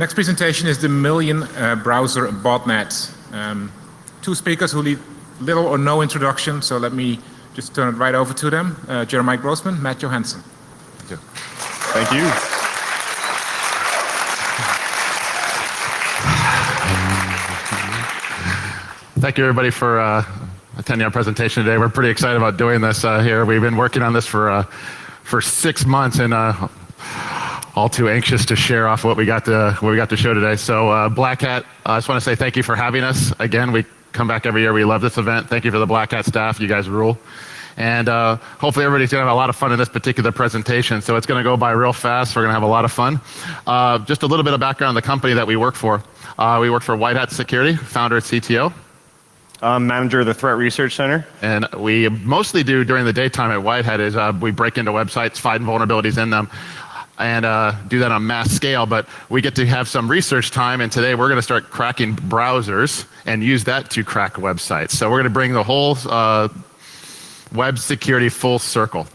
Next presentation is the Million Browser Botnet. Two speakers who need little or no introduction, so let me just turn it right over to them. Jeremiah Grossman, Matt Johansson. Thank you. Thank you. Thank you, everybody, for attending our presentation today. We're pretty excited about doing this here. We've been working on this for 6 months, and all too anxious to share off what we got to show today. So Black Hat, I just want to say thank you for having us. Again, we come back every year. We love this event. Thank you for the Black Hat staff. You guys rule. And hopefully everybody's going to have a lot of fun in this particular presentation. So it's going to go by real fast. We're going to have a lot of fun. Just a little bit of background on the company that we work for. We work for White Hat Security, founder and CTO. I'm manager of the Threat Research Center. And we mostly do during the daytime at White Hat is we break into websites, find vulnerabilities in them, and do that on mass scale. But we get to have some research time, and today we're going to start cracking browsers and use that to crack websites. So we're going to bring the whole web security full circle.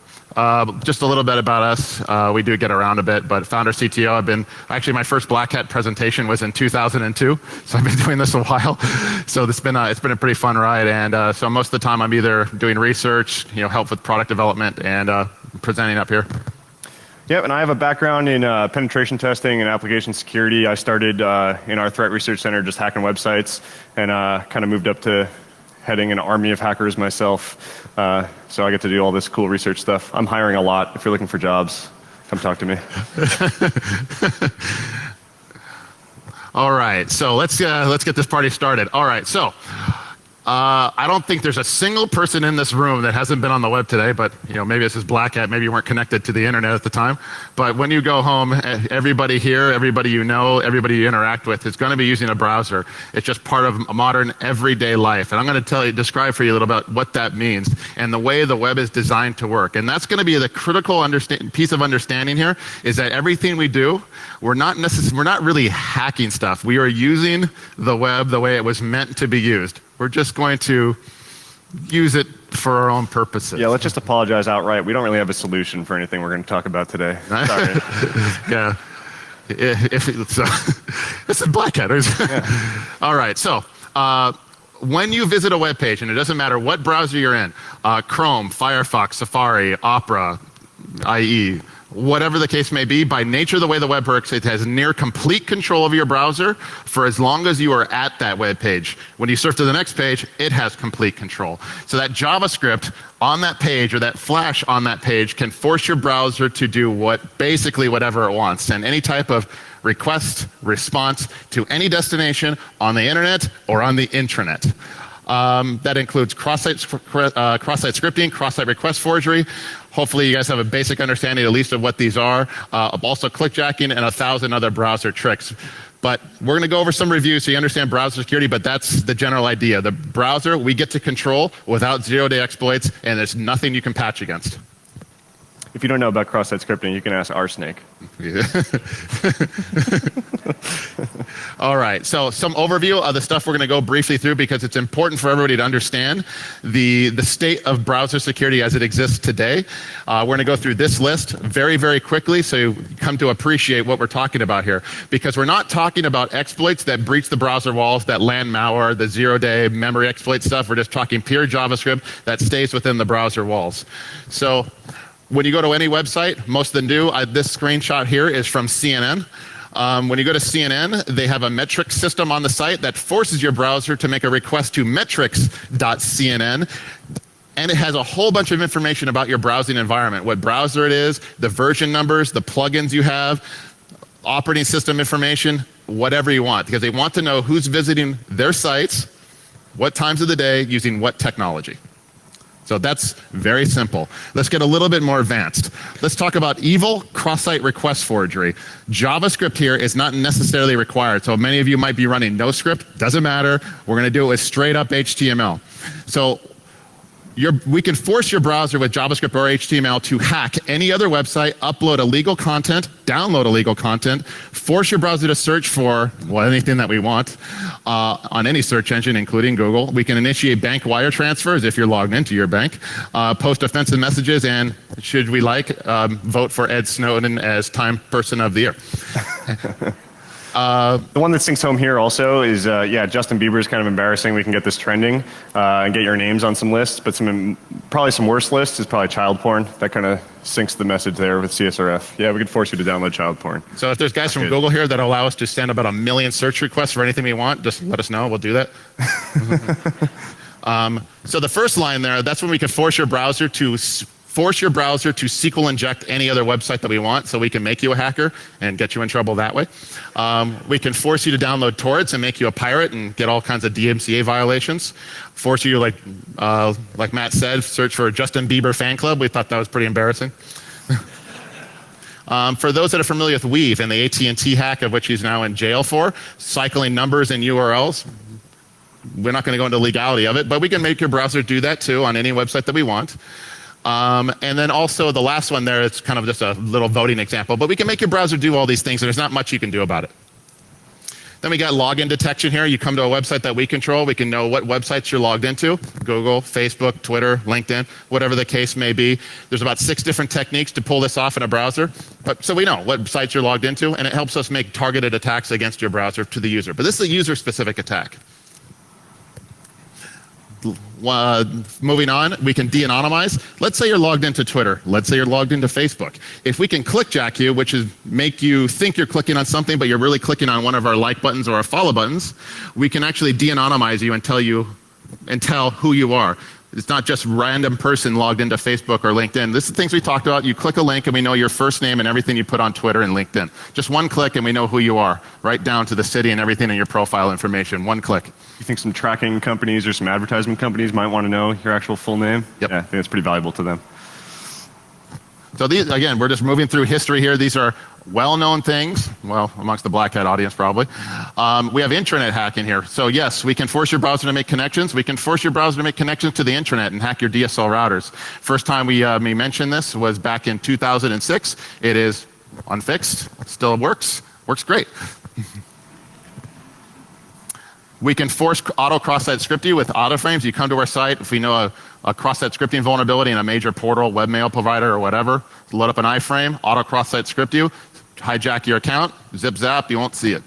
Just a little bit about us. We do get around a bit, but founder CTO, actually my first Black Hat presentation was in 2002, so I've been doing this a while. So it's been a pretty fun ride, and so most of the time I'm either doing research, help with product development, and presenting up here. Yep, and I have a background in penetration testing and application security. I started in our Threat Research Center just hacking websites, and kind of moved up to heading an army of hackers myself. So I get to do all this cool research stuff. I'm hiring a lot. If you're looking for jobs, come talk to me. All right, so let's get this party started. All right, so I don't think there's a single person in this room that hasn't been on the web today, but maybe this is Black Hat, maybe you weren't connected to the internet at the time. But when you go home, everybody here, everybody you know, everybody you interact with is going to be using a browser. It's just part of modern everyday life. And I'm going to describe for you a little bit what that means and the way the web is designed to work. And that's going to be the critical piece of understanding here, is that everything we do, we're not really hacking stuff. We are using the web the way it was meant to be used. We're just going to use it for our own purposes. Yeah, let's just apologize outright. We don't really have a solution for anything we're going to talk about today. Sorry. Yeah. This is Black Hat. Yeah. All right, so when you visit a web page, and it doesn't matter what browser you're in, Chrome, Firefox, Safari, Opera, IE, whatever the case may be, by nature of the way the web works, it has near complete control over your browser for as long as you are at that web page. When you surf to the next page, it has complete control. So that JavaScript on that page or that Flash on that page can force your browser to do basically whatever it wants. Send any type of request, response to any destination on the internet or on the intranet. That includes cross-site scripting, cross-site request forgery. Hopefully you guys have a basic understanding at least of what these are. Also clickjacking and 1,000 other browser tricks. But we're going to go over some reviews so you understand browser security, but that's the general idea. The browser we get to control without zero-day exploits, and there's nothing you can patch against. If you don't know about cross-site scripting, you can ask Arsnake. All right, so some overview of the stuff we're going to go briefly through because it's important for everybody to understand the state of browser security as it exists today. We're going to go through this list very, very quickly so you come to appreciate what we're talking about here. Because we're not talking about exploits that breach the browser walls, that land malware, the zero-day memory exploit stuff. We're just talking pure JavaScript that stays within the browser walls. So when you go to any website, most of them do. This screenshot here is from CNN. When you go to CNN, they have a metrics system on the site that forces your browser to make a request to metrics.cnn. And it has a whole bunch of information about your browsing environment, what browser it is, the version numbers, the plugins you have, operating system information, whatever you want, because they want to know who's visiting their sites, what times of the day, using what technology. So that's very simple. Let's get a little bit more advanced. Let's talk about evil cross-site request forgery. JavaScript here is not necessarily required. So many of you might be running no script, doesn't matter. We're going to do it with straight up HTML. So we can force your browser with JavaScript or HTML to hack any other website, upload illegal content, download illegal content, force your browser to search for anything that we want on any search engine, including Google. We can initiate bank wire transfers if you're logged into your bank, post offensive messages, and should we vote for Ed Snowden as Time Person of the Year. The one that sinks home here also is, yeah, Justin Bieber is kind of embarrassing. We can get this trending and get your names on some lists, but probably some worse lists is probably child porn. That kind of sinks the message there with CSRF. Yeah, we could force you to download child porn. So if there's guys from Google here that allow us to send about 1 million search requests for anything we want, just let us know. We'll do that. So the first line there, that's when we can force your browser to SQL inject any other website that we want, so we can make you a hacker and get you in trouble that way. We can force you to download torrents and make you a pirate and get all kinds of DMCA violations. Force you, like Matt said, search for Justin Bieber fan club. We thought that was pretty embarrassing. For those that are familiar with Weave and the AT&T hack, of which he's now in jail for, cycling numbers and URLs, we're not going to go into legality of it, but we can make your browser do that too on any website that we want. And then also the last one there, it's kind of just a little voting example, but we can make your browser do all these things and there's not much you can do about it. Then we got login detection here. You come to a website that we control, we can know what websites you're logged into. Google, Facebook, Twitter, LinkedIn, whatever the case may be. There's about 6 different techniques to pull this off in a browser. So we know what sites you're logged into, and it helps us make targeted attacks against your browser to the user. But this is a user-specific attack. Moving on, we can de-anonymize. Let's say you're logged into Twitter. Let's say you're logged into Facebook. If we can clickjack you, which is make you think you're clicking on something, but you're really clicking on one of our like buttons or our follow buttons, we can actually de-anonymize you and tell who you are. It's not just random person logged into Facebook or LinkedIn. This is things we talked about. You click a link and we know your first name and everything you put on Twitter and LinkedIn. Just one click and we know who you are, right down to the city and everything in your profile information. One click. You think some tracking companies or some advertisement companies might want to know your actual full name? Yep. Yeah, I think it's pretty valuable to them. So these, again, we're just moving through history here. These are well-known things, well, amongst the black hat audience probably. We have intranet hacking here. So yes, we can force your browser to make connections. We can force your browser to make connections to the intranet and hack your DSL routers. First time we mentioned this was back in 2006. It is unfixed, still works great. We can force auto cross-site script you with auto frames. You come to our site, if we know a cross-site scripting vulnerability in a major portal, webmail provider or whatever, load up an iframe, auto cross-site script you, hijack your account, zip zap, you won't see it.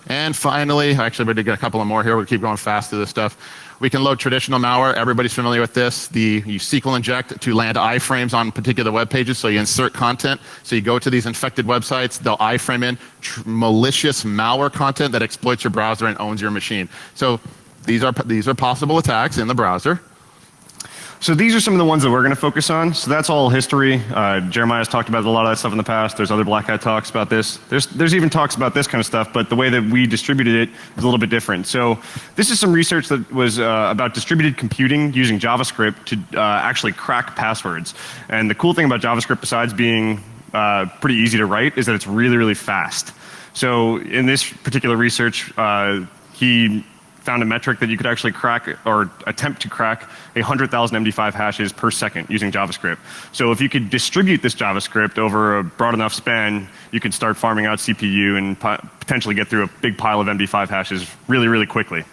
And finally, actually we're going to get a couple of more here, we'll keep going fast through this stuff. We can load traditional malware. Everybody's familiar with this. You SQL inject to land iframes on particular web pages, so you insert content. So you go to these infected websites, they'll iframe in malicious malware content that exploits your browser and owns your machine. So these are possible attacks in the browser. So these are some of the ones that we're going to focus on. So that's all history. Jeremiah's talked about a lot of that stuff in the past. There's other black hat talks about this. There's even talks about this kind of stuff, but the way that we distributed it is a little bit different. So this is some research that was about distributed computing using JavaScript to actually crack passwords. And the cool thing about JavaScript, besides being pretty easy to write, is that it's really, really fast. So in this particular research, he found a metric that you could actually crack or attempt to crack 100,000 MD5 hashes per second using JavaScript. So if you could distribute this JavaScript over a broad enough span, you could start farming out CPU and potentially get through a big pile of MD5 hashes really, really quickly.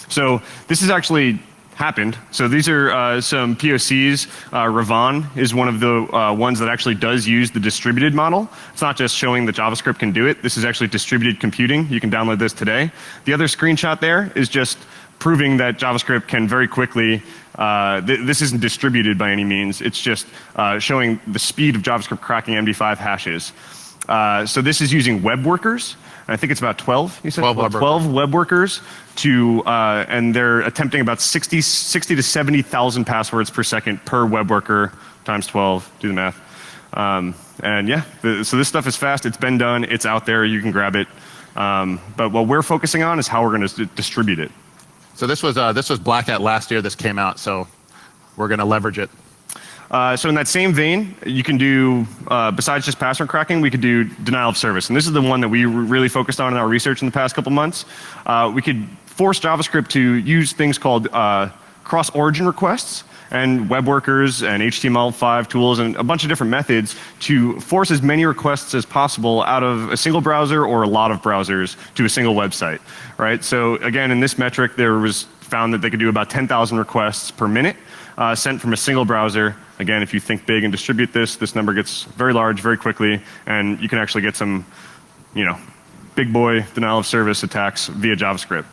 So this has actually happened. So these are some POCs. Ravan is one of the ones that actually does use the distributed model. It's not just showing that JavaScript can do it. This is actually distributed computing. You can download this today. The other screenshot there is just proving that JavaScript can very quickly, this isn't distributed by any means. It's just showing the speed of JavaScript cracking MD5 hashes. So this is using web workers. I think it's about 12, you said? 12 web workers to, and they're attempting about 60 to 70,000 passwords per second per web worker times 12, do the math. And yeah, so this stuff is fast, it's been done, it's out there, you can grab it. But what we're focusing on is how we're going to distribute it. So this was Black Hat last year, this came out, so we're going to leverage it. So in that same vein, you can do, besides just password cracking, we could do denial of service. And this is the one that we really focused on in our research in the past couple months. We could force JavaScript to use things called cross-origin requests and web workers and HTML5 tools and a bunch of different methods to force as many requests as possible out of a single browser or a lot of browsers to a single website, right? So again, in this metric, there was found that they could do about 10,000 requests per minute sent from a single browser. Again, if you think big and distribute this, this number gets very large very quickly, and you can actually get some, big boy denial of service attacks via JavaScript.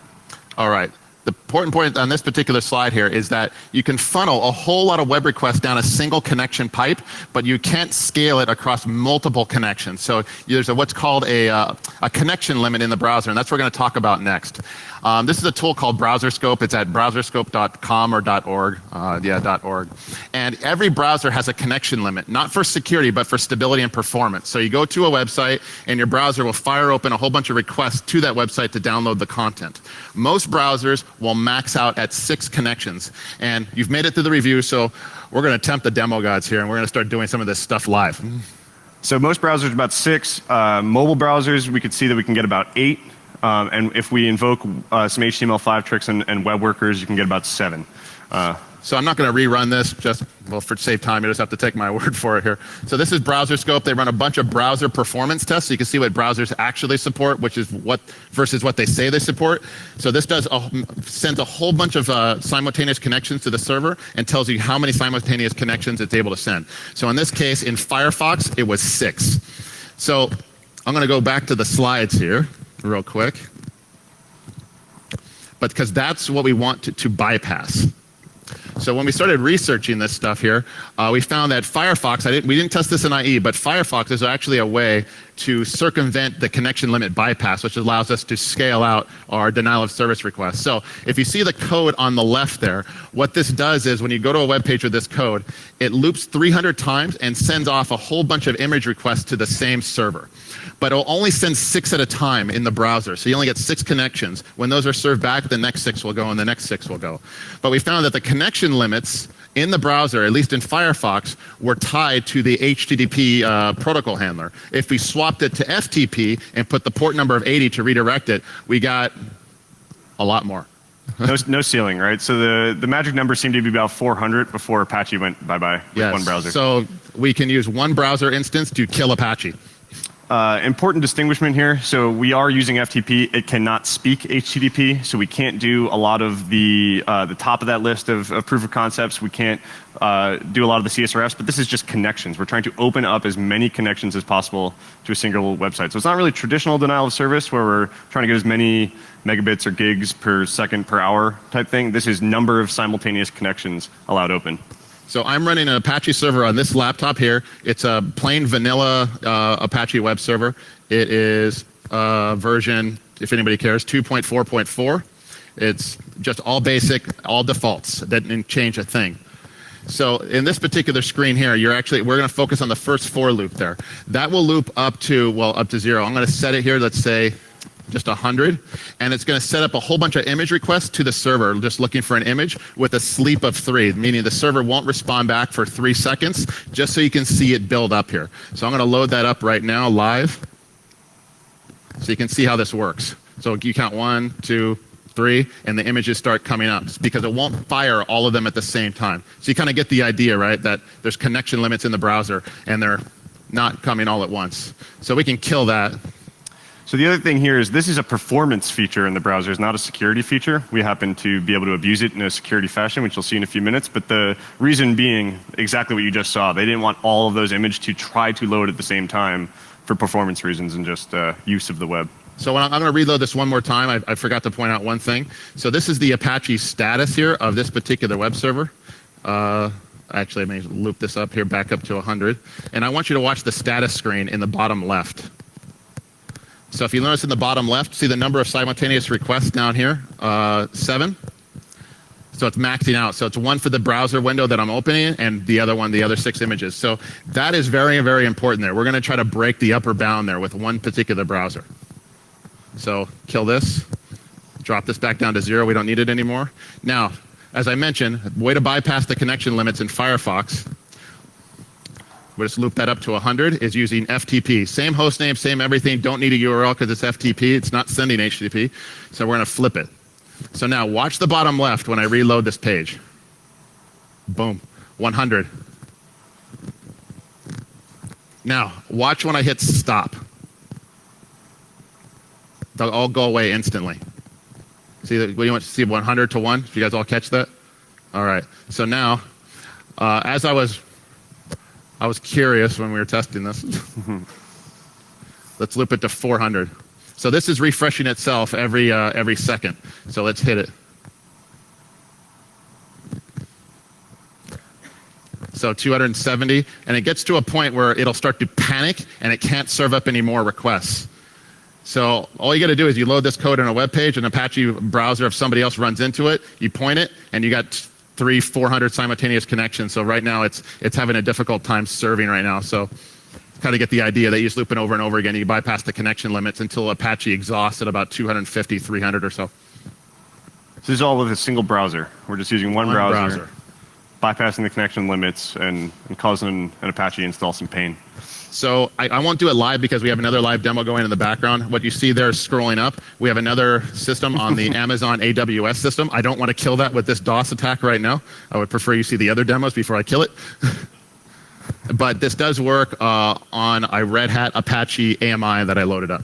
All right. The important point on this particular slide here is that you can funnel a whole lot of web requests down a single connection pipe, but you can't scale it across multiple connections. So there's what's called a connection limit in the browser, and that's what we're going to talk about next. This is a tool called BrowserScope. It's at browserscope.com or .org. .org. And every browser has a connection limit, not for security, but for stability and performance. So you go to a website, and your browser will fire open a whole bunch of requests to that website to download the content. Most browsers will max out at 6 connections. And you've made it through the review, so we're going to tempt the demo gods here, and we're going to start doing some of this stuff live. So most browsers about 6. Mobile browsers, we could see that we can get about 8. And if we invoke some HTML5 tricks and web workers, you can get about 7. So I'm not going to rerun this, just, well, for save time, you just have to take my word for it here. So this is BrowserScope. They run a bunch of browser performance tests, so you can see what browsers actually support, which is what versus what they say they support. So this sends a whole bunch of simultaneous connections to the server and tells you how many simultaneous connections it's able to send. So in this case, in Firefox, it was 6. So I'm going to go back to the slides here real quick, but because that's what we want to bypass. So when we started researching this stuff here, we found that Firefox, we didn't test this in IE, but Firefox is actually a way to circumvent the connection limit bypass, which allows us to scale out our denial of service requests. So if you see the code on the left there, what this does is when you go to a web page with this code, it loops 300 times and sends off a whole bunch of image requests to the same server. But it'll only send 6 at a time in the browser. So you only get 6 connections. When those are served back, the next 6 will go and the next 6 will go. But we found that the connection limits in the browser, at least in Firefox, were tied to the HTTP protocol handler. If we swapped it to FTP and put the port number of 80 to redirect it, we got a lot more. No ceiling, right? So the magic number seemed to be about 400 before Apache went bye-bye with one browser. So we can use one browser instance to kill Apache. Important distinguishment here. So we are using FTP. It cannot speak HTTP, so we can't do a lot of the top of that list of proof of concepts. We can't do a lot of the CSRFs, but this is just connections. We're trying to open up as many connections as possible to a single website. So it's not really traditional denial of service where we're trying to get as many megabits or gigs per second per hour type thing. This is number of simultaneous connections allowed open. So I'm running an Apache server on this laptop here. It's a plain vanilla Apache web server. It is version, if anybody cares, 2.4.4. It's just all basic, all defaults. That didn't change a thing. So in this particular screen here, we're going to focus on the first for loop there. That will loop up to 0. I'm going to set it here, let's say, just 100, and it's going to set up a whole bunch of image requests to the server, just looking for an image with a sleep of 3, meaning the server won't respond back for 3 seconds, just so you can see it build up here. So I'm going to load that up right now live, so you can see how this works. So you count 1, 2, 3, and the images start coming up because it won't fire all of them at the same time. So you kind of get the idea, right, that there's connection limits in the browser, and they're not coming all at once. So we can kill that. So the other thing here is this is a performance feature in the browser, it's not a security feature. We happen to be able to abuse it in a security fashion, which you'll see in a few minutes. But the reason being exactly what you just saw. They didn't want all of those images to try to load at the same time for performance reasons and just use of the web. So I'm going to reload this one more time. I forgot to point out one thing. So this is the Apache status here of this particular web server. Actually, I may loop this up here back up to 100. And I want you to watch the status screen in the bottom left. So if you notice in the bottom left, see the number of simultaneous requests down here, 7. So it's maxing out. So it's 1 for the browser window that I'm opening and the other 6 images. So that is very, very important there. We're going to try to break the upper bound there with one particular browser. So kill this, drop this back down to 0. We don't need it anymore. Now, as I mentioned, the way to bypass the connection limits in Firefox, we'll just loop that up to 100, is using FTP. Same host name, same everything, don't need a URL because it's FTP, it's not sending HTTP, so we're going to flip it. So now watch the bottom left when I reload this page. Boom, 100. Now, watch when I hit stop. They'll all go away instantly. See, what do you want to see, 100 to 1? Did you guys all catch that? All right, so now, as I was curious when we were testing this. Let's loop it to 400. So this is refreshing itself every second. So let's hit it. So 270, and it gets to a point where it'll start to panic and it can't serve up any more requests. So all you got to do is you load this code in a web page, an Apache browser, if somebody else runs into it, you point it, and you got 300-400 simultaneous connections. So right now it's having a difficult time serving right now. So kind of get the idea that you just loop it over and over again. You bypass the connection limits until Apache exhausts at about 250, 300 or so. So this is all with a single browser. We're just using one browser, bypassing the connection limits and causing an Apache install some pain. So I won't do it live because we have another live demo going in the background. What you see there is scrolling up. We have another system on the Amazon AWS system. I don't want to kill that with this DOS attack right now. I would prefer you see the other demos before I kill it. But this does work on a Red Hat Apache AMI that I loaded up.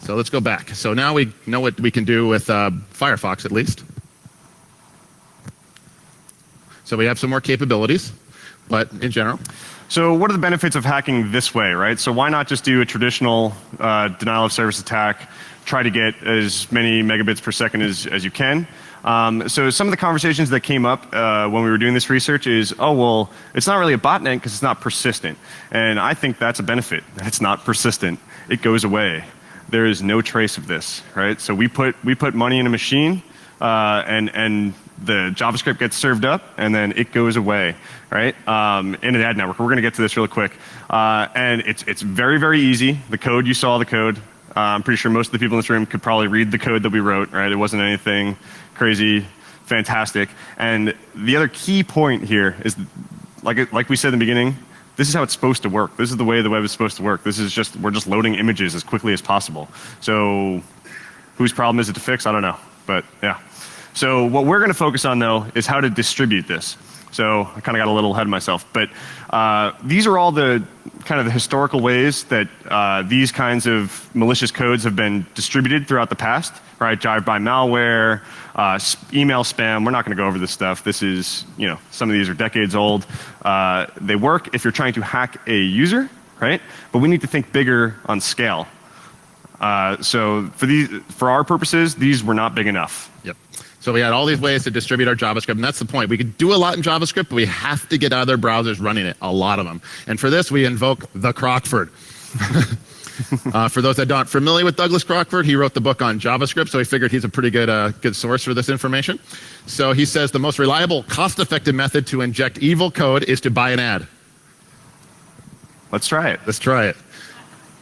So let's go back. So now we know what we can do with Firefox at least. So we have some more capabilities, but in general. So what are the benefits of hacking this way, right? So why not just do a traditional denial of service attack, try to get as many megabits per second as you can? So some of the conversations that came up when we were doing this research is, oh, well, it's not really a botnet because it's not persistent. And I think that's a benefit. It's not persistent. It goes away. There is no trace of this, right? So we put money in a machine and the JavaScript gets served up and then it goes away, right? In an ad network. We're going to get to this real quick. And it's very, very easy. The code, you saw the code. I'm pretty sure most of the people in this room could probably read the code that we wrote, right? It wasn't anything crazy, fantastic. And the other key point here is, like we said in the beginning, this is how it's supposed to work. This is the way the web is supposed to work. We're just loading images as quickly as possible. So whose problem is it to fix? I don't know, but yeah. So what we're going to focus on though is how to distribute this. So I kind of got a little ahead of myself, but these are all the kind of the historical ways that these kinds of malicious codes have been distributed throughout the past, right? Drive-by malware, email spam. We're not going to go over this stuff. This is, some of these are decades old. They work if you're trying to hack a user, right? But we need to think bigger on scale. So for our purposes, these were not big enough. Yep. So we had all these ways to distribute our JavaScript, and that's the point. We could do a lot in JavaScript, but we have to get other browsers running it, a lot of them. And for this, we invoke the Crockford. For those that aren't familiar with Douglas Crockford, he wrote the book on JavaScript, so we figured he's a pretty good source for this information. So he says the most reliable, cost-effective method to inject evil code is to buy an ad. Let's try it. Let's try it.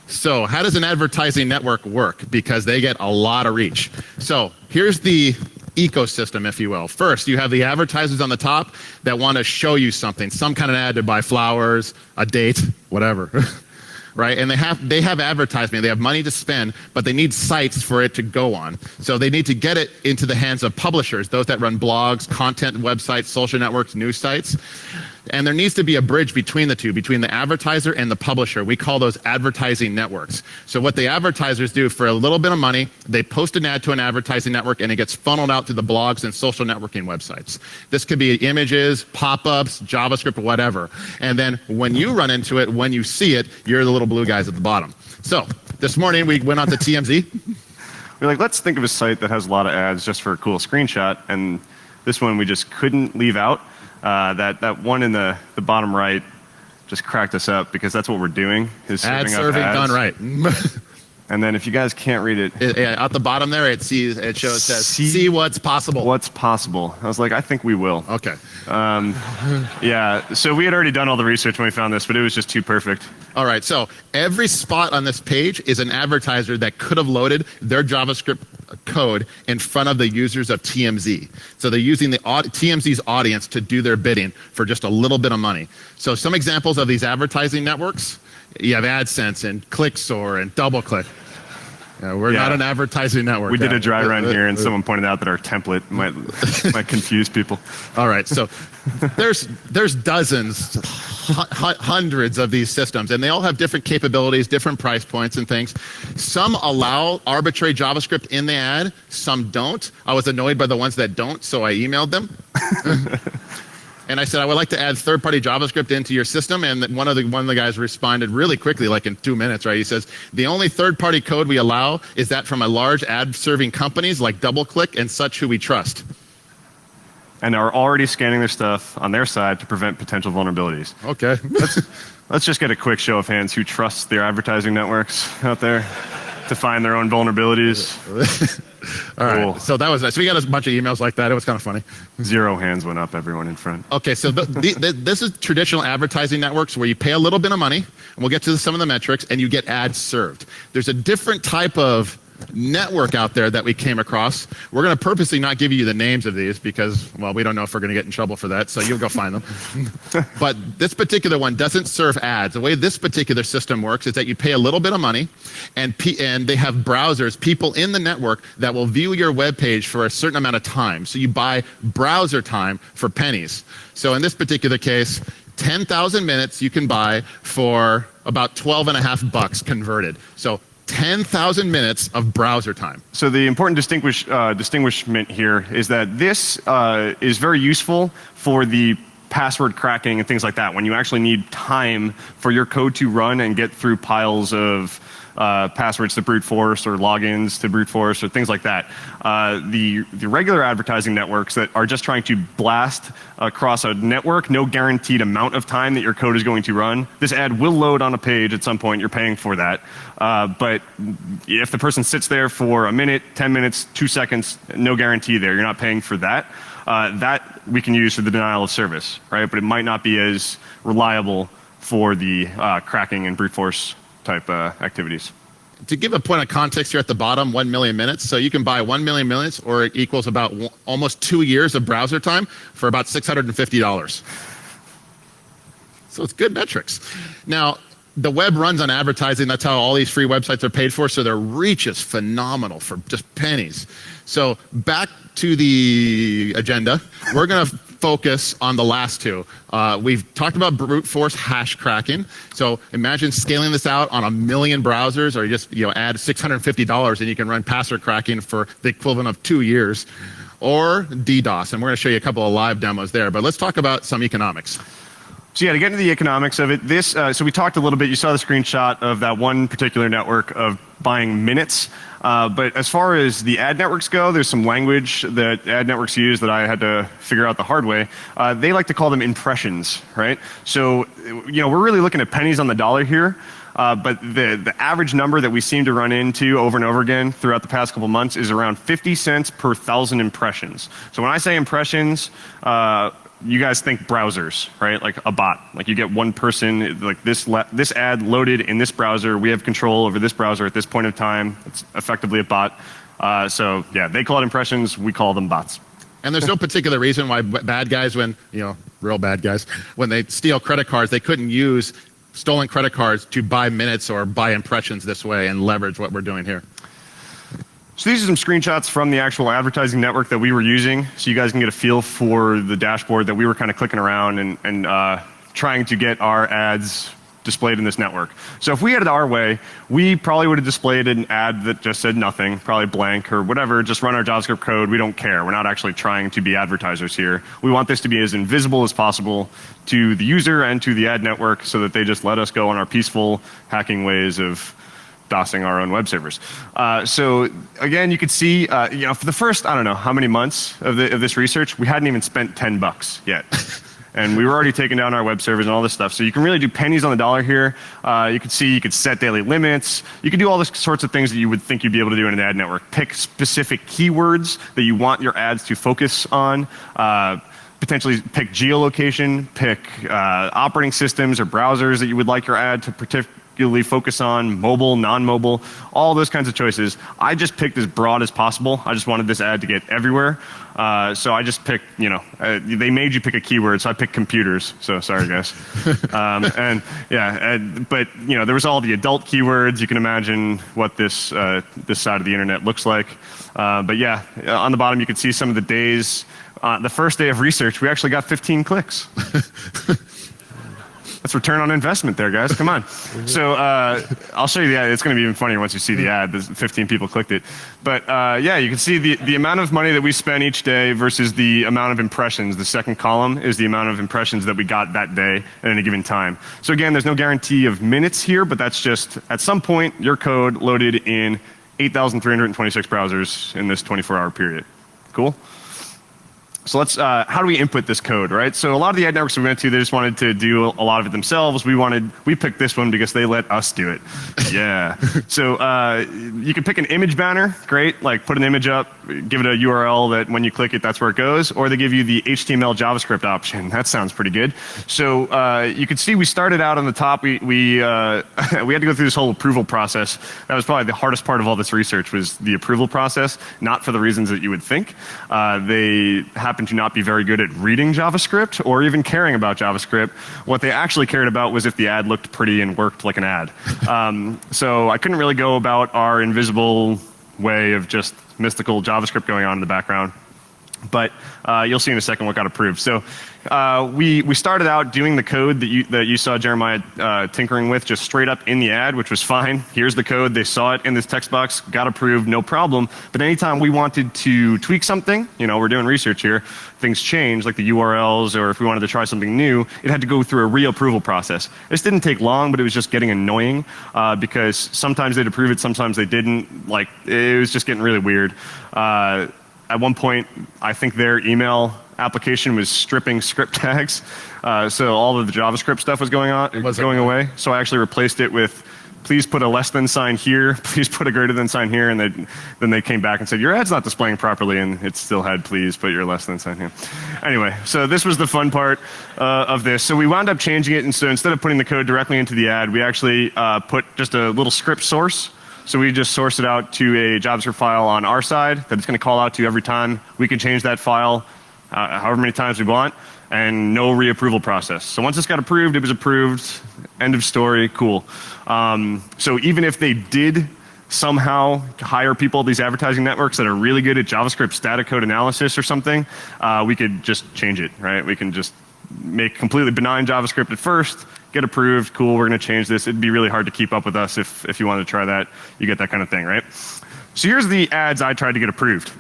So how does an advertising network work? Because they get a lot of reach. So here's the ecosystem, if you will. First, you have the advertisers on the top that want to show you something, some kind of ad to buy flowers, a date, whatever. Right? And they have advertising, they have money to spend, but they need sites for it to go on. So they need to get it into the hands of publishers, those that run blogs, content websites, social networks, news sites. And there needs to be a bridge between the two, between the advertiser and the publisher. We call those advertising networks. So what the advertisers do for a little bit of money, they post an ad to an advertising network and it gets funneled out to the blogs and social networking websites. This could be images, pop-ups, JavaScript, whatever. And then when you run into it, when you see it, you're the little blue guys at the bottom. So this morning we went on to TMZ. We're like, let's think of a site that has a lot of ads just for a cool screenshot. And this one we just couldn't leave out. That one in the bottom right just cracked us up because that's what we're doing. Is ad serving done right. And then if you guys can't read it, at the bottom there it says see what's possible. What's possible? I was like, I think we will. Okay. Yeah. So we had already done all the research when we found this, but it was just too perfect. All right. So every spot on this page is an advertiser that could have loaded their JavaScript code in front of the users of TMZ. So they're using the TMZ's audience to do their bidding for just a little bit of money. So some examples of these advertising networks, you have AdSense and ClickSource and DoubleClick. We're not an advertising network. We did a dry run here, and someone pointed out that our template might confuse people. All right, so there's dozens, hundreds of these systems, and they all have different capabilities, different price points and things. Some allow arbitrary JavaScript in the ad, some don't. I was annoyed by the ones that don't, so I emailed them. And I said, I would like to add third-party JavaScript into your system. And one of the guys responded really quickly, like in 2 minutes, right? He says, the only third-party code we allow is that from a large ad-serving companies like DoubleClick and such who we trust. And are already scanning their stuff on their side to prevent potential vulnerabilities. Okay. Let's just get a quick show of hands who trusts their advertising networks out there to find their own vulnerabilities. All right, Cool. so that was nice. We got a bunch of emails like that. It was kind of funny. 0 hands went up, everyone in front. Okay, so this is traditional advertising networks where you pay a little bit of money, and we'll get to some of the metrics, and you get ads served. There's a different type of network out there that we came across. We're going to purposely not give you the names of these because, well, we don't know if we're going to get in trouble for that, so you'll go find them. But this particular one doesn't serve ads. The way this particular system works is that you pay a little bit of money, and they have browsers, people in the network that will view your web page for a certain amount of time. So you buy browser time for pennies. So in this particular case, 10,000 minutes you can buy for about $12.50 converted. So 10,000 minutes of browser time. So the important distinguishment here is that this is very useful for the password cracking and things like that. When you actually need time for your code to run and get through piles of passwords to brute force or logins to brute force or things like that. The regular advertising networks that are just trying to blast across a network, no guaranteed amount of time that your code is going to run. This ad will load on a page at some point, you're paying for that. But if the person sits there for a minute, 10 minutes, 2 seconds, no guarantee there, you're not paying for that. That we can use for the denial of service, right? But it might not be as reliable for the cracking and brute force type activities. To give a point of context here at the bottom, 1 million minutes. So you can buy 1 million minutes, or it equals about almost 2 years of browser time for about $650. So it's good metrics. Now, the web runs on advertising. That's how all these free websites are paid for. So their reach is phenomenal for just pennies. So back to the agenda. We're going to focus on the last two. We've talked about brute force hash cracking. So imagine scaling this out on 1 million browsers, or you just add $650 and you can run password cracking for the equivalent of 2 years, or DDoS. And we're going to show you a couple of live demos there. But let's talk about some economics. So yeah, to get into the economics of it, so we talked a little bit, you saw the screenshot of that one particular network of buying minutes. But as far as the ad networks go, there's some language that ad networks use that I had to figure out the hard way. They like to call them impressions, right? So, we're really looking at pennies on the dollar here. But the average number that we seem to run into over and over again throughout the past couple months is around 50 cents per 1,000 impressions. So when I say impressions, you guys think browsers, right? Like a bot. Like you get one person, like this ad loaded in this browser. We have control over this browser at this point in time. It's effectively a bot. So yeah, they call it impressions. We call them bots. And there's no particular reason why bad guys, real bad guys, when they steal credit cards, they couldn't use stolen credit cards to buy minutes or buy impressions this way and leverage what we're doing here. So these are some screenshots from the actual advertising network that we were using, so you guys can get a feel for the dashboard that we were kind of clicking around and trying to get our ads displayed in this network. So if we had it our way, we probably would have displayed an ad that just said nothing, probably blank or whatever, just run our JavaScript code. We don't care. We're not actually trying to be advertisers here. We want this to be as invisible as possible to the user and to the ad network so that they just let us go on our peaceful hacking ways of DOSing our own web servers. So again, you could see, for the first, I don't know how many months of this research, we hadn't even spent $10 yet. And we were already taking down our web servers and all this stuff. So you can really do pennies on the dollar here. You could see, you could set daily limits. You could do all the sorts of things that you would think you'd be able to do in an ad network. Pick specific keywords that you want your ads to focus on. Potentially pick geolocation, pick operating systems or browsers that you would like your ad to particularly focus on, mobile, non-mobile, all those kinds of choices. I just picked as broad as possible. I just wanted this ad to get everywhere. So I just picked, they made you pick a keyword, so I picked computers. So sorry, guys. But there was all the adult keywords. You can imagine what this side of the internet looks like. But yeah, on the bottom you can see some of the days. The first day of research, we actually got 15 clicks. That's return on investment there, guys. Come on. So I'll show you the ad. It's going to be even funnier once you see the ad. There's 15 people clicked it. But yeah, you can see the amount of money that we spent each day versus the amount of impressions. The second column is the amount of impressions that we got that day at any given time. So again, there's no guarantee of minutes here, but that's just at some point your code loaded in 8,326 browsers in this 24-hour period. Cool? So let's, how do we input this code, right? So a lot of the ad networks we went to, they just wanted to do a lot of it themselves. We picked this one because they let us do it. Yeah. So you can pick an image banner, great, like put an image up, give it a URL that when you click it, that's where it goes, or they give you the HTML JavaScript option. That sounds pretty good. So you can see we started out on the top, we had to go through this whole approval process. That was probably the hardest part of all this research was the approval process, not for the reasons that you would think. They happen to not be very good at reading JavaScript or even caring about JavaScript. What they actually cared about was if the ad looked pretty and worked like an ad. So I couldn't really go about our invisible way of just mystical JavaScript going on in the background. But you'll see in a second what got approved. So we started out doing the code that you saw Jeremiah tinkering with just straight up in the ad, which was fine. Here's the code. They saw it in this text box, got approved, no problem. But anytime we wanted to tweak something, we're doing research here, things change, like the URLs, or if we wanted to try something new, it had to go through a reapproval process. This didn't take long, but it was just getting annoying because sometimes they'd approve it, sometimes they didn't. Like, it was just getting really weird. At one point, I think their email application was stripping script tags, so all of the JavaScript stuff was going away. So I actually replaced it with, please put a less than sign here, please put a greater than sign here, and then they came back and said, your ad's not displaying properly, and it still had please put your less than sign here. Anyway, so this was the fun part of this. So we wound up changing it, and so instead of putting the code directly into the ad, we actually put just a little script source. So we just source it out to a JavaScript file on our side that it's going to call out to every time. We can change that file however many times we want, and no reapproval process. So once it's got approved, it was approved. End of story. Cool. So even if they did somehow hire people at these advertising networks that are really good at JavaScript static code analysis or something, we could just change it, right? We can just make completely benign JavaScript at first, get approved, cool, we're going to change this. It'd be really hard to keep up with us if you wanted to try that. You get that kind of thing, right? So here's the ads I tried to get approved.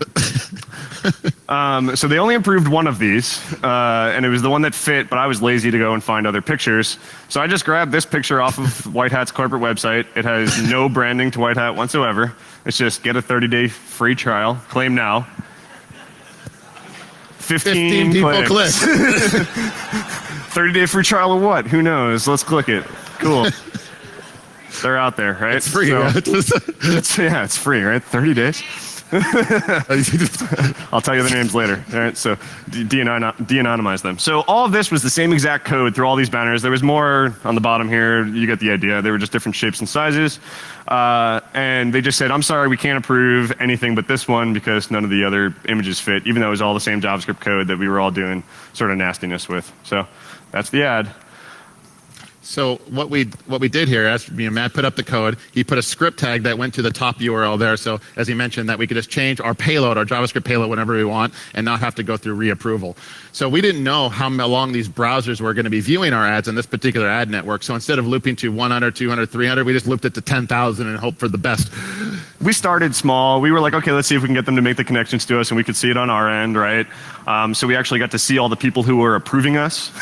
So they only approved one of these, and it was the one that fit, but I was lazy to go and find other pictures. So I just grabbed this picture off of White Hat's corporate website. It has no branding to White Hat whatsoever. It's just get a 30-day free trial, claim now. 15 people clicks. 30-day free trial of what? Who knows? Let's click it. Cool. They're out there, right? It's free. So, yeah, it's free, right? 30 days. I'll tell you the names later. All right, so de-anonymize them. So all of this was the same exact code through all these banners. There was more on the bottom here. You get the idea. They were just different shapes and sizes. And they just said, I'm sorry, we can't approve anything but this one because none of the other images fit, even though it was all the same JavaScript code that we were all doing sort of nastiness with. So that's the ad. So what we did here, as Matt put up the code, he put a script tag that went to the top URL there. So as he mentioned, that we could just change our payload, our JavaScript payload, whenever we want, and not have to go through reapproval. So we didn't know how long these browsers were going to be viewing our ads on this particular ad network. So instead of looping to 100, 200, 300, we just looped it to 10,000 and hoped for the best. We started small. We were like, okay, let's see if we can get them to make the connections to us, and we could see it on our end, right? So we actually got to see all the people who were approving us.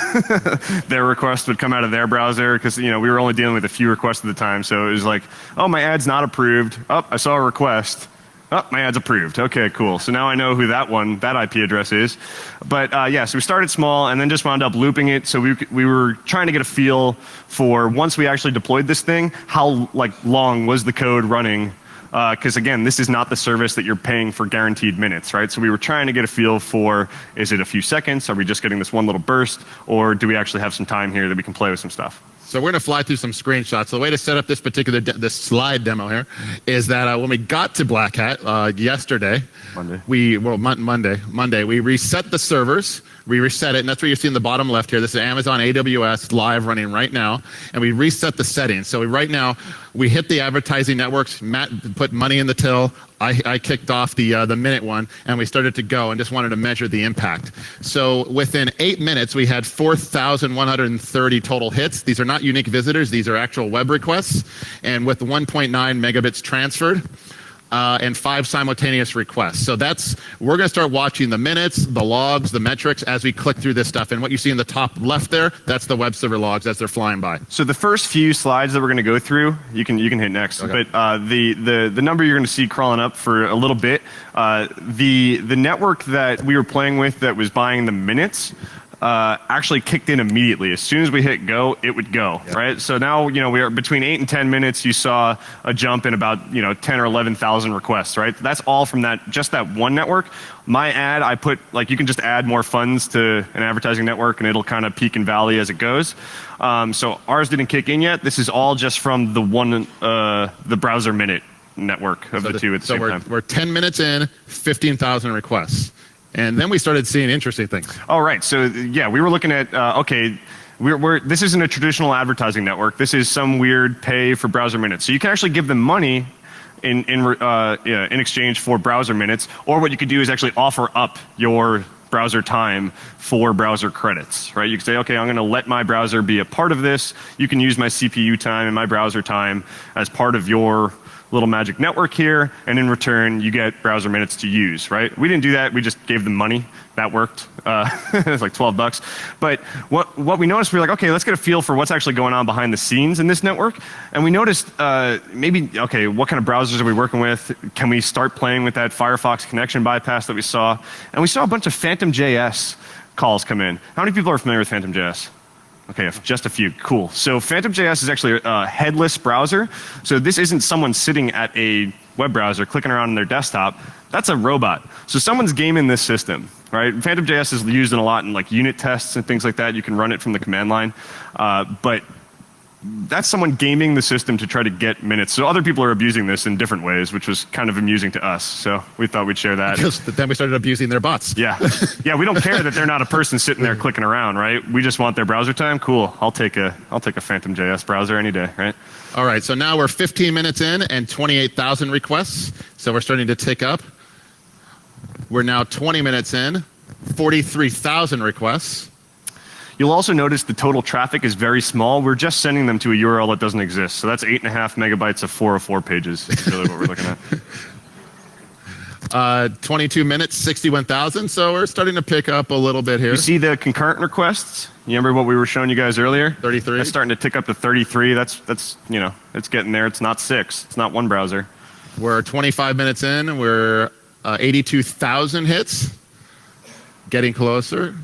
Their requests would come out of their browser because we were only dealing with a few requests at the time. So it was like, oh, my ad's not approved. Oh, I saw a request. Oh, my ad's approved. Okay, cool. So now I know who that IP address is. But yeah, so we started small and then just wound up looping it. So we were trying to get a feel for, once we actually deployed this thing, how long was the code running? Because again, this is not the service that you're paying for guaranteed minutes, right? So we were trying to get a feel for, is it a few seconds? Are we just getting this one little burst? Or do we actually have some time here that we can play with some stuff? So we're going to fly through some screenshots. The way to set up this particular this slide demo here is that when we got to Black Hat yesterday, Monday, we reset the servers. We reset it, and that's what you see in the bottom left here. This is Amazon AWS live running right now, and we reset the settings. So right now, We hit the advertising networks. Matt put money in the till. I kicked off the minute one, and we started to go and just wanted to measure the impact. So within 8 minutes, we had 4,130 total hits. These are not unique visitors. These are actual web requests. And with 1.9 megabits transferred, and 5 simultaneous requests. So we're going to start watching the minutes, the logs, the metrics as we click through this stuff. And what you see in the top left there, that's the web server logs as they're flying by. So the first few slides that we're going to go through, you can hit next. Okay. But the number you're going to see crawling up for a little bit, the network that we were playing with that was buying the minutes, actually kicked in immediately. As soon as we hit go, it would go, right? So now, we are between 8 and 10 minutes, you saw a jump in about, 10 or 11,000 requests, right? That's all from just that one network. My ad, I put, you can just add more funds to an advertising network and it'll kind of peak and valley as it goes. So ours didn't kick in yet. This is all just from the browser minute network of the two at the same time. We're 10 minutes in, 15,000 requests. And then we started seeing interesting things. All right. So yeah, we were looking at okay, this isn't a traditional advertising network. This is some weird pay for browser minutes. So you can actually give them money in exchange for browser minutes, or what you could do is actually offer up your browser time for browser credits, right? You can say, okay, I'm going to let my browser be a part of this. You can use my CPU time and my browser time as part of your little magic network here, and in return, you get browser minutes to use, right? We didn't do that. We just gave them money. That worked. It was like $12. But what we noticed, we were like, okay, let's get a feel for what's actually going on behind the scenes in this network. And we noticed okay, what kind of browsers are we working with? Can we start playing with that Firefox connection bypass that we saw? And we saw a bunch of Phantom.js calls come in. How many people are familiar with Phantom.js? Okay, just a few. Cool. So Phantom.js is actually a headless browser. So this isn't someone sitting at a web browser clicking around on their desktop. That's a robot. So someone's gaming this system, right? Phantom.js is used in a lot in unit tests and things like that. You can run it from the command line. But that's someone gaming the system to try to get minutes. So other people are abusing this in different ways, which was kind of amusing to us. So we thought we'd share that. Because then we started abusing their bots. Yeah. Yeah, we don't care that they're not a person sitting there clicking around, right? We just want their browser time. Cool. I'll take a Phantom.js browser any day, right? All right, so now we're 15 minutes in and 28,000 requests. So we're starting to tick up. We're now 20 minutes in, 43,000 requests. You'll also notice the total traffic is very small. We're just sending them to a URL that doesn't exist. So that's 8.5 megabytes of 404 pages is really what we're looking at. 22 minutes, 61,000. So we're starting to pick up a little bit here. You see the concurrent requests? You remember what we were showing you guys earlier? 33. That's starting to tick up to 33. That's it's getting there. It's not 6. It's not one browser. We're 25 minutes in. We're 82,000 hits. Getting closer.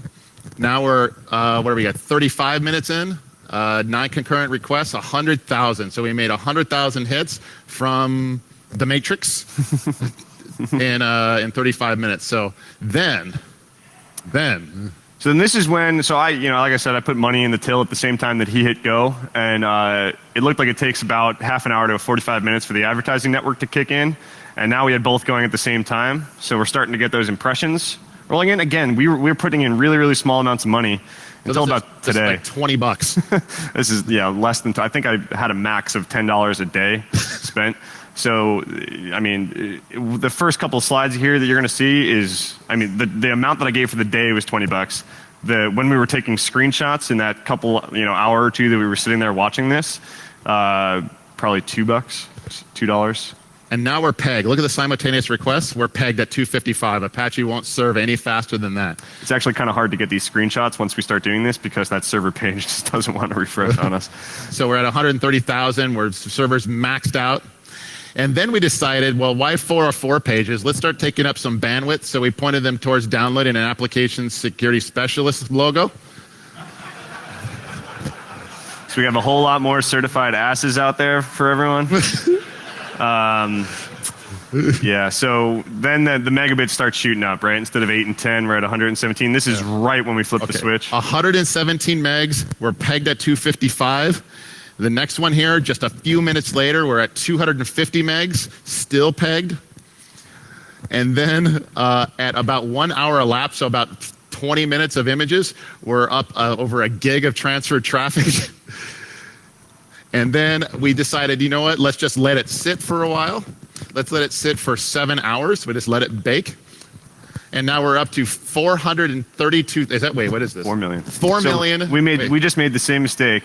Now we're, what do we got? 35 minutes in, 9 concurrent requests, 100,000. So we made 100,000 hits from the Matrix in 35 minutes. So then. So then this is when, so like I said, I put money in the till at the same time that he hit go, and it looked like it takes about half an hour to 45 minutes for the advertising network to kick in, and now we had both going at the same time. So we're starting to get those impressions rolling in. Again, we were putting in really, really small amounts of money until about today. This is like $20. This is, less than, I think I had a max of $10 a day spent. So, I mean, the first couple of slides here that you're going to see is, I mean, the amount that I gave for the day was $20. When we were taking screenshots in that couple, hour or two that we were sitting there watching this, probably $2. And now we're pegged. Look at the simultaneous requests. We're pegged at 255. Apache won't serve any faster than that. It's actually kind of hard to get these screenshots once we start doing this because that server page just doesn't want to refresh on us. So we're at 130,000. We're servers maxed out. And then we decided, well, why 404 pages? Let's start taking up some bandwidth. So we pointed them towards downloading an application security specialist logo. So we have a whole lot more certified asses out there for everyone. Yeah, so then the megabits start shooting up, right? Instead of 8 and 10, we're at 117. This is right when we flip the switch. 117 megs. We're pegged at 255. The next one here, just a few minutes later, we're at 250 megs, still pegged. And then at about 1 hour elapsed, so about 20 minutes of images, we're up over a gig of transferred traffic. And then we decided, you know what, let's just let it sit for a while. Let's let it sit for 7 hours. We just let it bake. And now we're up to 432. Wait, what is this? 4 million. 4 million. We just made the same mistake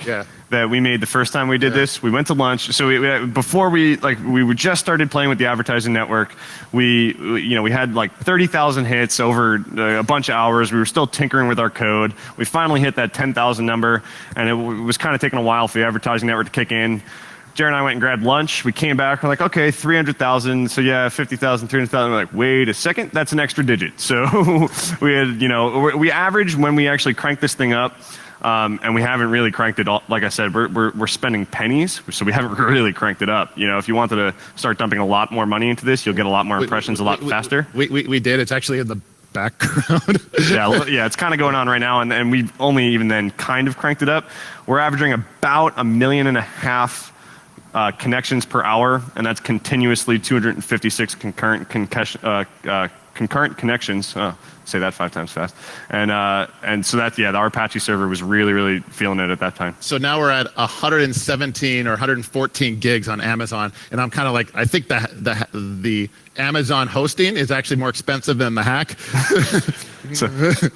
that we made the first time we did this. We went to lunch. So before we just started playing with the advertising network. We had like 30,000 hits over a bunch of hours. We were still tinkering with our code. We finally hit that 10,000 number, and it was kind of taking a while for the advertising network to kick in. Jared and I went and grabbed lunch. We came back. We're like, okay, 300,000. So yeah, 50,000, 300,000. We're like, wait a second, that's an extra digit. So we had, we average when we actually crank this thing up, and we haven't really cranked it all. Like I said, we're spending pennies, so we haven't really cranked it up. If you wanted to start dumping a lot more money into this, you'll get a lot more impressions a lot faster. We did. It's actually in the background. yeah, it's kind of going on right now, and we've only even then kind of cranked it up. We're averaging about 1.5 million connections per hour, and that's continuously 256 concurrent connections. Say that 5 times fast. And so that's, our Apache server was really feeling it at that time. So now we're at 117 or 114 gigs on Amazon, and I'm kind of like, I think the Amazon hosting is actually more expensive than the hack. So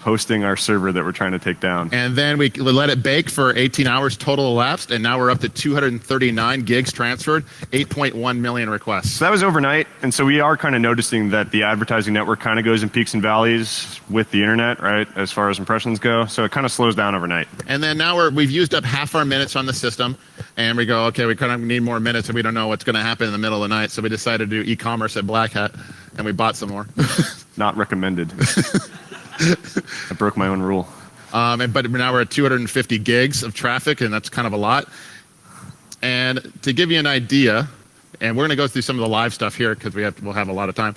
hosting our server that we're trying to take down. And then we let it bake for 18 hours total elapsed, and now we're up to 239 gigs transferred, 8.1 million requests. So that was overnight, and so we are kind of noticing that the advertising network kind of goes in peaks and valleys with the internet, right, as far as impressions go. So it kind of slows down overnight. And then now we've used up half our minutes on the system, and we go, okay, we kind of need more minutes, and we don't know what's going to happen in the middle of the night, so we decided to do e-commerce at Black Hat, and we bought some more. Not recommended. I broke my own rule. But now we're at 250 gigs of traffic, and that's kind of a lot. And to give you an idea, and we're going to go through some of the live stuff here because we'll have a lot of time.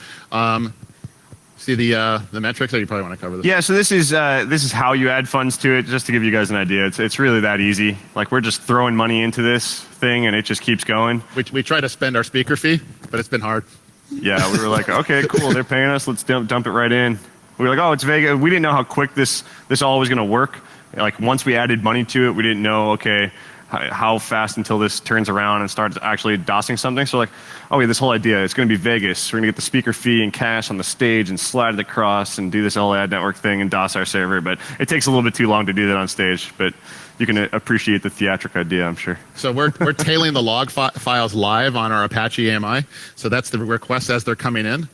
See the metrics? Or you probably want to cover this. Yeah, so this is how you add funds to it, just to give you guys an idea. It's really that easy. Like, we're just throwing money into this thing, and it just keeps going. We try to spend our speaker fee, but it's been hard. Yeah, we were like, okay, cool, they're paying us. Let's dump it right in. We were like, oh, it's Vegas. We didn't know how quick this all was going to work. Like, once we added money to it, we didn't know, okay, how fast until this turns around and starts actually DOSing something. So like, oh yeah, this whole idea, it's going to be Vegas. We're going to get the speaker fee and cash on the stage and slide it across and do this whole ad network thing and DOS our server. But it takes a little bit too long to do that on stage. But you can appreciate the theatric idea, I'm sure. So we're tailing the log files live on our Apache AMI. So that's the requests as they're coming in.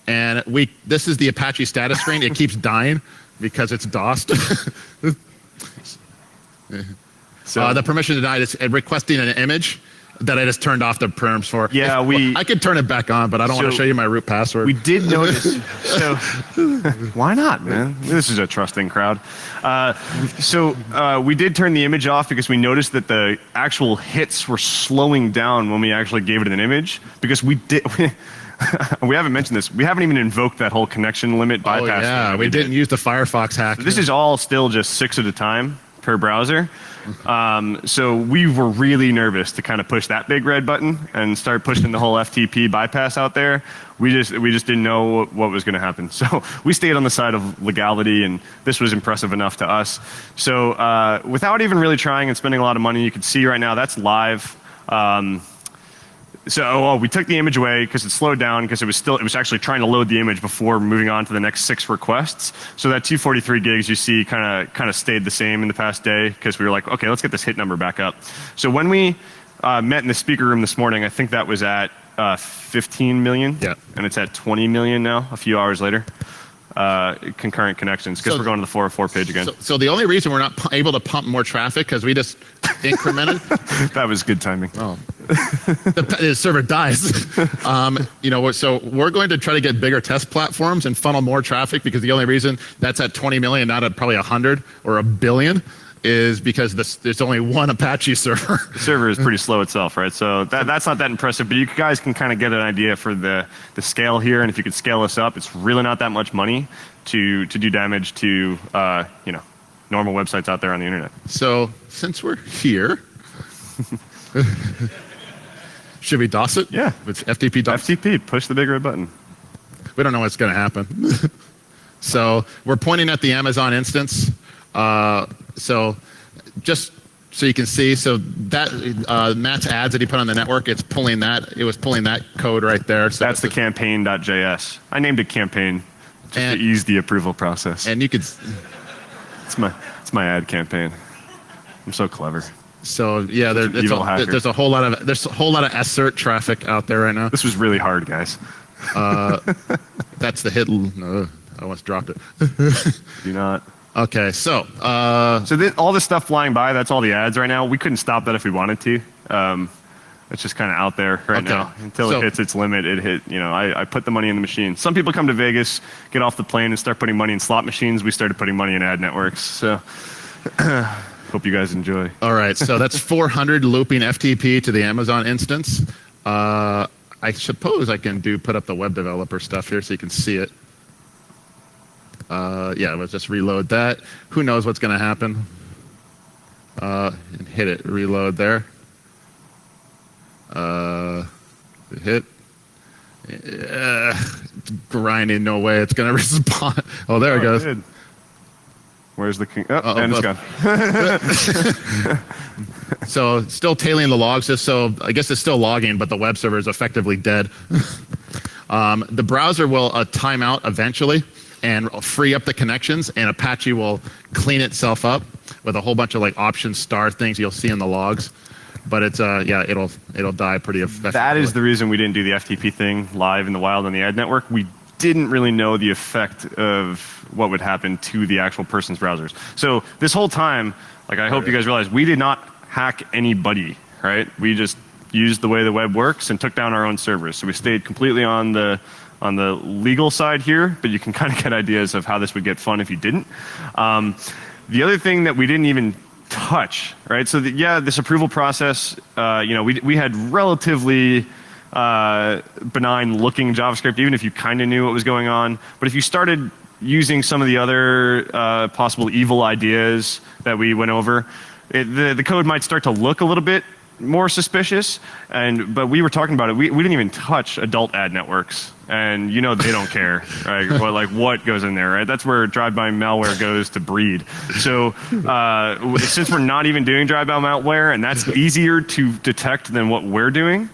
And this is the Apache status screen. It keeps dying because it's DOSed. So the permission denied is requesting an image that I just turned off the perms for. Yeah, I could turn it back on, but I don't want to show you my root password. We did notice. So why not, man? This is a trusting crowd. We did turn the image off because we noticed that the actual hits were slowing down when we actually gave it an image, because we haven't mentioned this. We haven't even invoked that whole connection limit bypass. Oh yeah, we didn't use the Firefox hack. This is all still just 6 at a time per browser. So we were really nervous to kind of push that big red button and start pushing the whole FTP bypass out there. We just didn't know what was going to happen. So we stayed on the side of legality, and this was impressive enough to us. So without even really trying and spending a lot of money, you can see right now that's live. We took the image away because it slowed down, because it was actually trying to load the image before moving on to the next 6 requests. So that 243 gigs you see kind of stayed the same in the past day, because we were like, okay, let's get this hit number back up. So when we met in the speaker room this morning, I think that was at 15 million. Yeah. And it's at 20 million now, a few hours later. Concurrent connections, because we're going to the 404 page again. So the only reason we're not able to pump more traffic, because we just incremented. That was good timing. Oh. The server dies. So we're going to try to get bigger test platforms and funnel more traffic, because the only reason that's at 20 million, not at probably 100 or 1 billion, is because there's only one Apache server. The server is pretty slow itself, right? So that's not that impressive, but you guys can kind of get an idea for the scale here, and if you could scale this up, it's really not that much money to do damage to normal websites out there on the internet. So since we're here, should we DOS it? Yeah. With FTP DOS? FTP, push the big red button. We don't know what's going to happen. So we're pointing at the Amazon instance. So just So you can see, so that Matt's ads that he put on the network, it was pulling that code right there. So that's the campaign.js. I named it campaign just to ease the approval process. And you could, it's my ad campaign. I'm so clever. So yeah, there's a whole lot of assert traffic out there right now. This was really hard, guys. That's the hit. No, I almost dropped it. Do not. Okay, so all this stuff flying by, that's all the ads right now. We couldn't stop that if we wanted to. It's just kind of out there right now. Until it hits its limit, I put the money in the machine. Some people come to Vegas, get off the plane and start putting money in slot machines. We started putting money in ad networks. So hope you guys enjoy. All right, so that's 400 looping FTP to the Amazon instance. I suppose I can put up the web developer stuff here so you can see it. Yeah, let's just reload that. Who knows what's going to happen? And hit it, reload there. Hit. Grinding, no way it's going to respond. Oh, there it goes. Good. Where's the king? And it's gone. So still tailing the logs, so I guess it's still logging, but the web server is effectively dead. The browser will time out eventually and free up the connections, and Apache will clean itself up with a whole bunch of like option star things you'll see in the logs. But it's it'll die pretty effectively. That is the reason we didn't do the FTP thing live in the wild on the ad network. We didn't really know the effect of what would happen to the actual person's browsers. So this whole time, like I hope you guys realize, we did not hack anybody, right? We just used the way the web works and took down our own servers. So we stayed completely on the legal side here, but you can kind of get ideas of how this would get fun if you didn't. The other thing that we didn't even touch, right? So this approval process, we had relatively benign looking JavaScript, even if you kind of knew what was going on. But if you started using some of the other possible evil ideas that we went over, the code might start to look a little bit more suspicious. But we were talking about it. We didn't even touch adult ad networks, and they don't care, right? What goes in there, right? That's where drive-by malware goes to breed. So since we're not even doing drive-by malware, and that's easier to detect than what we're doing,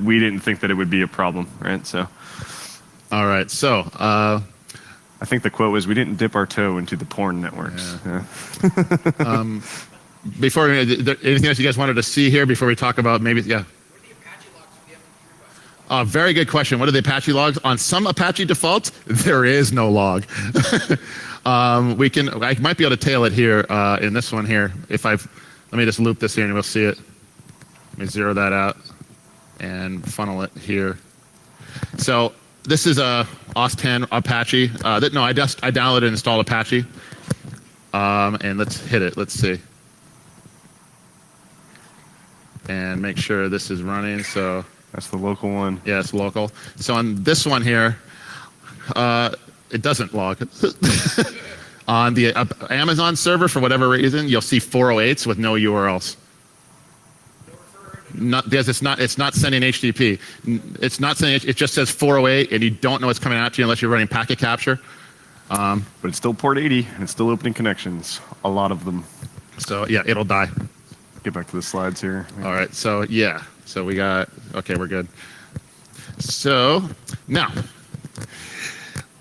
we didn't think that it would be a problem, right? So, all right. So I think the quote was, "We didn't dip our toe into the porn networks." Yeah. Before anything else you guys wanted to see here before we talk about maybe yeah. Very good question. What are the Apache logs? On some Apache defaults, there is no log. I might be able to tail it here in this one here. Let me just loop this here and we'll see it. Let me zero that out and funnel it here. So this is a OS 10 Apache. I downloaded and installed Apache. And let's hit it. Let's see. And make sure this is running. So that's the local one. Yeah, it's local. So on this one here, it doesn't log. On the Amazon server, for whatever reason, you'll see 408s with no URLs. Because it's not sending HTTP. It's not sending. It just says 408, and you don't know what's coming out to you unless you're running packet capture. But it's still port 80, and it's still opening connections. A lot of them. So yeah, it'll die. Get back to the slides here. All right. So yeah. So we got. Okay, we're good. So now.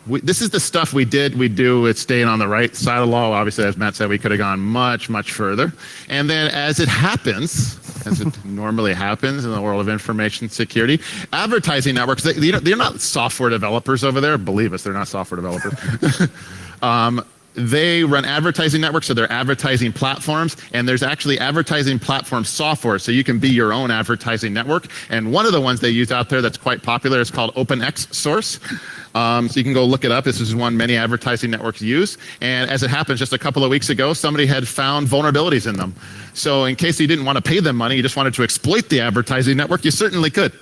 This is the stuff we do with staying on the right side of the law. Obviously, as Matt said, we could have gone much, much further. And then as it happens, as it normally happens in the world of information security, advertising networks, they're not software developers over there. Believe us, they're not software developers. They run advertising networks, so they're advertising platforms, and there's actually advertising platform software, so you can be your own advertising network. And one of the ones they use out there that's quite popular is called OpenX Source. So you can go look it up. This is one many advertising networks use. And as it happens, just a couple of weeks ago, somebody had found vulnerabilities in them. So in case you didn't want to pay them money, you just wanted to exploit the advertising network, you certainly could.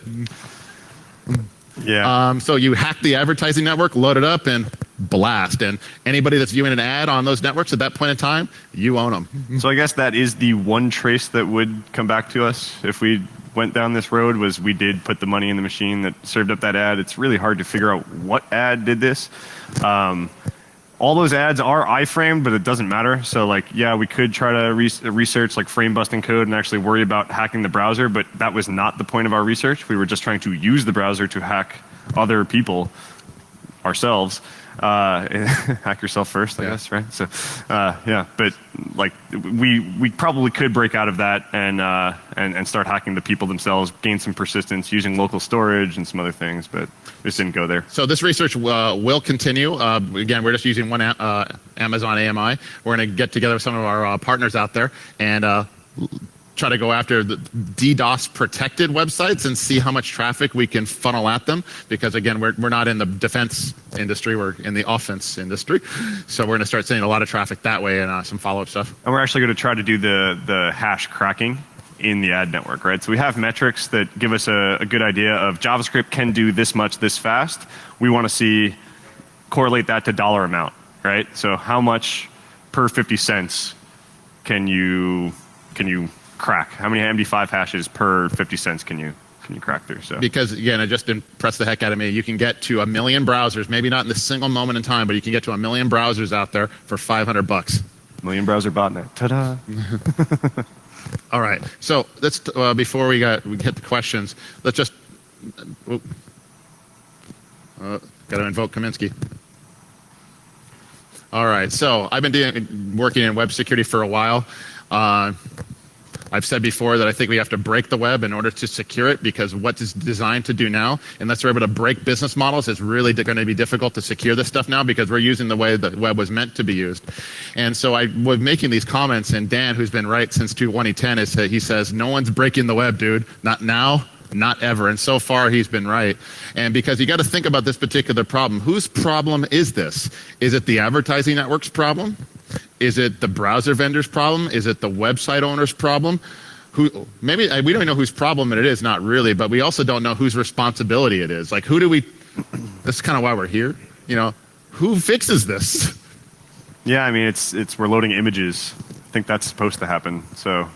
Yeah. So you hack the advertising network, load it up, and blast. And anybody that's viewing an ad on those networks at that point in time, you own them. So I guess that is the one trace that would come back to us if we went down this road, was we did put the money in the machine that served up that ad. It's really hard to figure out what ad did this. all those ads are iframed, but it doesn't matter. So like, yeah, we could try to research like frame busting code and actually worry about hacking the browser, but that was not the point of our research. We were just trying to use the browser to hack other people, ourselves. Hack yourself first, I guess, right? So, yeah, but like we probably could break out of that and start hacking the people themselves, gain some persistence using local storage and some other things, but we just didn't go there. So this research will continue. Again, we're just using one Amazon AMI. We're going to get together with some of our partners out there and try to go after the DDoS protected websites and see how much traffic we can funnel at them, because again, we're not in the defense industry, we're in the offense industry. So we're going to start seeing a lot of traffic that way and some follow-up stuff. And we're actually going to try to do the hash cracking in the ad network, right? So we have metrics that give us a good idea of JavaScript can do this much this fast. We want to see correlate that to dollar amount, right? So how much per 50 cents can you crack? How many MD5 hashes per 50 cents can you crack through? So because again, it just impressed the heck out of me. You can get to 1 million browsers, maybe not in a single moment in time, but you can get to 1 million browsers out there for $500. Million browser botnet. Ta-da! All right. So let's before we hit the questions, let's just got to invoke Kaminsky. All right. So I've been working in web security for a while. I've said before that I think we have to break the web in order to secure it, because what it's designed to do now, unless we're able to break business models, it's really going to be difficult to secure this stuff now, because we're using the way the web was meant to be used. And so I was making these comments, and Dan, who's been right since 2010, he says, no one's breaking the web, dude. Not now, not ever. And so far, he's been right. And because you got to think about this particular problem. Whose problem is this? Is it the advertising network's problem? Is it the browser vendor's problem? Is it the website owner's problem? Maybe we don't know whose problem it is, not really, but we also don't know whose responsibility it is. Like, this is kind of why we're here. You know, who fixes this? Yeah, I mean, we're loading images. I think that's supposed to happen. So,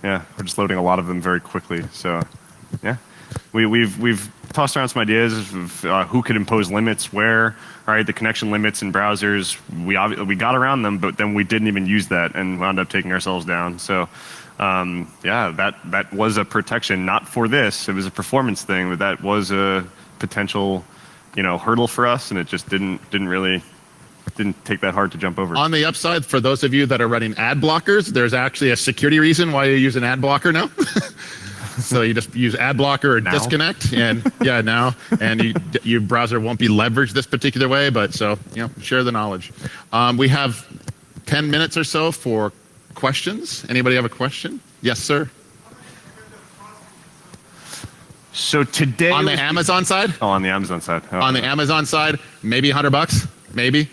yeah, we're just loading a lot of them very quickly. So, yeah, we've tossed around some ideas of who could impose limits where. All right, the connection limits in browsers, we got around them, but then we didn't even use that and wound up taking ourselves down. So, yeah, that was a protection, not for this. It was a performance thing, but that was a potential, hurdle for us, and it just didn't take that hard to jump over. On the upside, for those of you that are running ad blockers, there's actually a security reason why you use an ad blocker now. So you just use ad blocker or disconnect, and yeah, now, and your browser won't be leveraged this particular way, but so, share the knowledge. We have 10 minutes or so for questions. Anybody have a question? Yes, sir. So today on the Amazon side? Oh, on the Amazon side. Oh, on the Amazon side, maybe $100, maybe.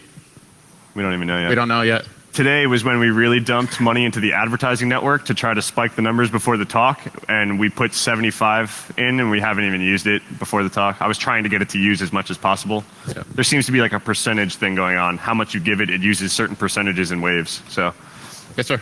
We don't even know yet. We don't know yet. Today was when we really dumped money into the advertising network to try to spike the numbers before the talk, and we put 75 in, and we haven't even used it before the talk. I was trying to get it to use as much as possible. Yeah. There seems to be like a percentage thing going on. How much you give it, it uses certain percentages in waves. So, yes, sir.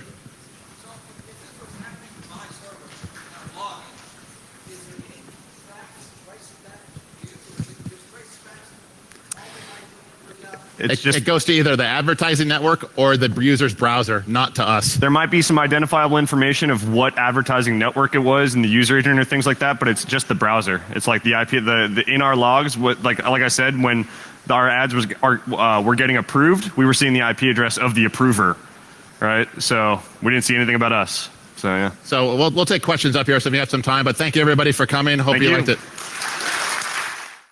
It goes to either the advertising network or the user's browser, not to us. There might be some identifiable information of what advertising network it was and the user agent or things like that, but it's just the browser. It's like the IP, in our logs. Like I said, when our ads were getting approved, we were seeing the IP address of the approver, right? So we didn't see anything about us. So yeah. So we'll take questions up here, so if you have some time. But thank you everybody for coming. Hope you liked it.